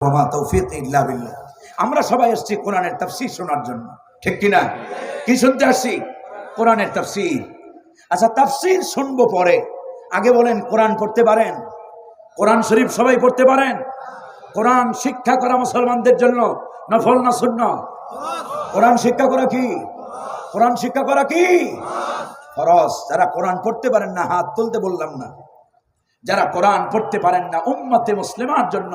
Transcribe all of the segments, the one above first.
ওয়া তৌফিক ইল্লা বিল্লাহ। আমরা সবাই এসেছি কোরআনের তাফসীর শোনার জন্য, ঠিক কিনা? কি শুনতে আসছি? কোরআনের তাফসীর। আচ্ছা, তাফসীর শুনবো পরে, আগে বলেন কোরআন পড়তে পারেন? কোরআন শরীফ সবাই পড়তে পারেন? কোরআন শিক্ষা করা মুসলমানদের জন্য নফল না সুন্নাত? কোরআন শিক্ষা করা কি? কোরআন শিক্ষা করা কি ফরজ। যারা কোরআন পড়তে পারেন না হাত তুলতে বললাম না। যারা কোরআন পড়তে পারেন না, উম্মতে মুসলিমার জন্য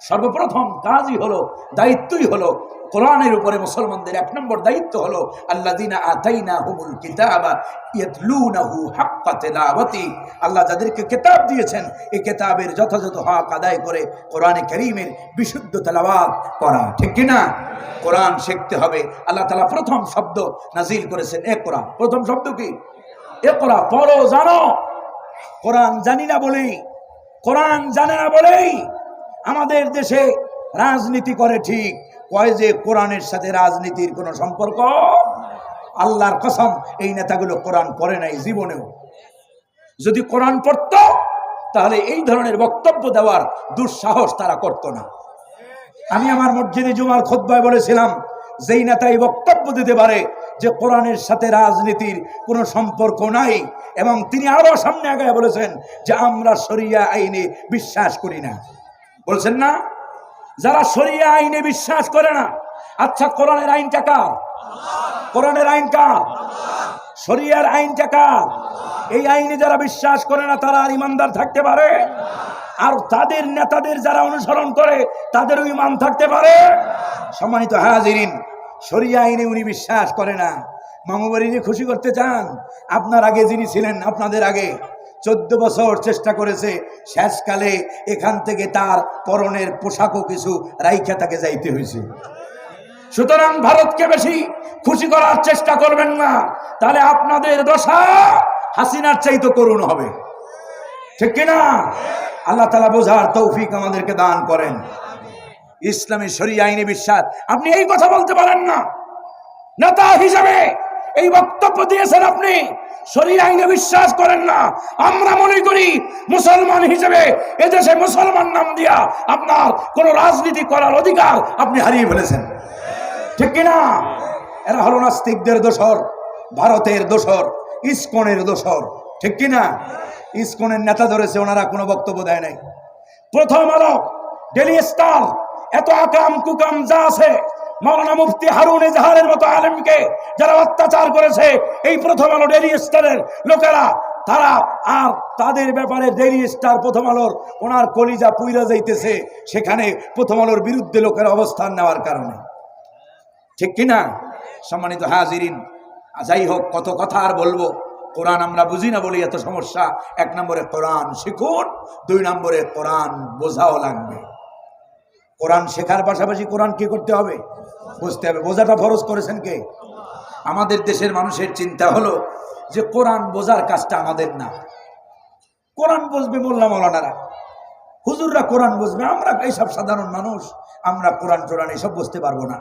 সর্বপ্রথম কাজই হলো, দায়িত্বই হলো, কোরআনের উপরে মুসলমানদের এক নম্বর দায়িত্ব হলো আল্লাযীনা আতাইনাহুমুল কিতাবা ইয়াতলুনাহু হাক্কা তিলাওয়াতি। আল্লাহ যাদেরকে কিতাব দিয়েছেন এই কিতাবের যথাযথ হক আদায় করে কোরআনে কারীমের বিশুদ্ধ তেলাওয়াত করা, ঠিক কি না? কোরআন শিখতে হবে। আল্লাহ তাআলা প্রথম শব্দ নাজিল করেছেন ইকরা। প্রথম শব্দ কি? ইকরা, পড়ো, জানো। কোরআন জানি না বলেই, কোরআন জানে না বলেই আমাদের দেশে রাজনীতি করে, ঠিক কয় যে কোরআনের সাথে রাজনীতির কোনো সম্পর্ক। আল্লাহর কসম, এই নেতাগুলো কোরআন পড়ে নাই জীবনেও। যদি কোরআন পড়ত তাহলে এই ধরনের বক্তব্য দেওয়ার দুঃসাহস তারা করত না। আমি আমার মসজিদে জুমার খুতবায় বলেছিলাম, যেই নেতাই বক্তব্য দিতে পারে যে কোরআনের সাথে রাজনীতির কোনো সম্পর্ক নাই, এবং তিনি আরো সামনে আগায় বলেছেন যে আমরা শরিয়া আইনে বিশ্বাস করি না, বলছেন না? যারা শরিয়া আইনে বিশ্বাস করে না, আচ্ছা কোরআনের আইনটা কার? কোরআনের আইন কার? শরিয়ার আইনটা কার? এই আইনে যারা বিশ্বাস করে না তারা আর ইমানদার থাকতে পারে? আর তাদের নেতাদের যারা অনুসরণ করে তাদেরও ইমান থাকতে পারে? সম্মানিত হাজিরিন, শরিয়া আইনে উনি বিশ্বাস করে না। মামুবাড়িকে খুশি করতে চান? আপনার আগে যিনি ছিলেন, আপনাদের আগে 14 বছর চেষ্টা করেছে, শেষকালে এখান থেকে তার পরনের পোশাকও কিছু রাইখা তাকে যাইতে হয়েছে। সুতরাং ভারতকে বেশি খুশি করার চেষ্টা করবেন না, তাহলে আপনাদের দশা হাসিনার চাইতে করুণ হবে, ঠিক কিনা? আল্লাহ তাআলা বোঝার তৌফিক আমাদেরকে দান করেন। ইসলামী শরিয়া আইনে বিশ্বাস, আপনি এই কথা বলতে পারেন না। নেতা হিসেবে এই বক্তব্য দিয়েছেন, আপনি শরিয়া আইনে বিশ্বাস করেন না। আমরা মনে করি মুসলমান হিসেবে এদেশে মুসলমান নাম দিয়া আপনার কোন রাজনীতি করার অধিকার আপনি হারিয়ে ফেলেছেন, ঠিক কিনা? এরা হলো নাস্তিকদের দোসর, ভারতের দোসর, ইসকনের দোসর, ঠিক কিনা? ইসকনের নেতা ধরেছে, ওনারা কোনো বক্তব্য দেয় নাই। প্রথম আলো, ডেইলি স্টার, এত আকাম কুকাম যা আছে, মাওলানা মুফতি হারুন এজাহারের মতো আলেমকে যারা অত্যাচার করেছে, এই প্রথম আলো ডেইলি স্টারের লোকেরা, তারা আর তাদের ব্যাপারে ডেইলি স্টার প্রথম আলোর ওনার কলিজা পুইরা যাইতেছে সেখানে প্রথম আলোর বিরুদ্ধে লোকের অবস্থান নেওয়ার কারণে, ঠিক কিনা? সম্মানিত হাজিরিন, যাই হোক, কত কথা আর বলবো। কোরআন আমরা বুঝি না বলি এত সমস্যা। 1 নম্বরে কোরআন শিখুন, 2 নম্বরে কোরআন বোঝাও লাগবে। কোরআন শেখার পাশাপাশি কোরআন কি করতে হবে? বুঝতে হবে। বোঝাটা ফরজ করেছেন কে? আমাদের দেশের মানুষের চিন্তা হলো যে কোরআন বোঝার কাজটা আমাদের না। কোরআন বুঝবে মোল্লা মৌলানারা, হুজুররা কোরআন বুঝবে, আমরা এইসব সাধারণ মানুষ, আমরা কোরআন টোরআন এসব বুঝতে পারবো না।